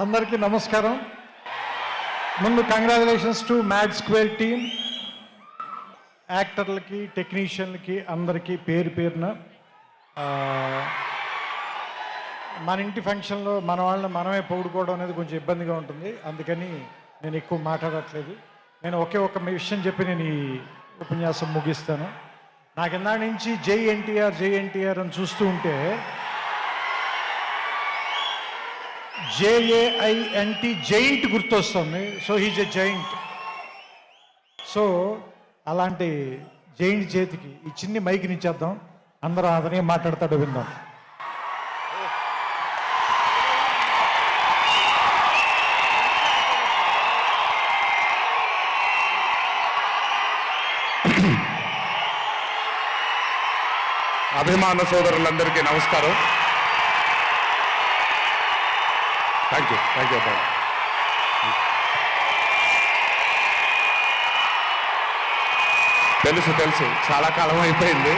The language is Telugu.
అందరికీ నమస్కారం. ముందు congratulations to Mad Square team, యాక్టర్లకి, టెక్నీషియన్లకి అందరికీ పేరు పేరున. మన ఇంటి ఫంక్షన్లో మన వాళ్ళని మనమే పొగుడుకోవడం అనేది కొంచెం ఇబ్బందిగా ఉంటుంది, అందుకని నేను ఎక్కువ మాట్లాడట్లేదు. నేను ఒకే ఒక విషయం చెప్పి నేను ఈ ఉపన్యాసం ముగిస్తాను. నాకు ఇందాక నుంచి జై ఎన్టీఆర్ అని చూస్తూ ఉంటే JAINT జైంట్ గుర్తొస్తుంది. So he's a giant. So అలాంటి జైంట్ చేతికి ఈ చిన్ని మైక్ని ఇచ్చేద్దాం, అందరం అతనే మాట్లాడతాడు విందాం. అభిమాన సోదరులందరికీ నమస్కారం. థ్యాంక్ యూ తెలుసు చాలా కాలం అయిపోయింది.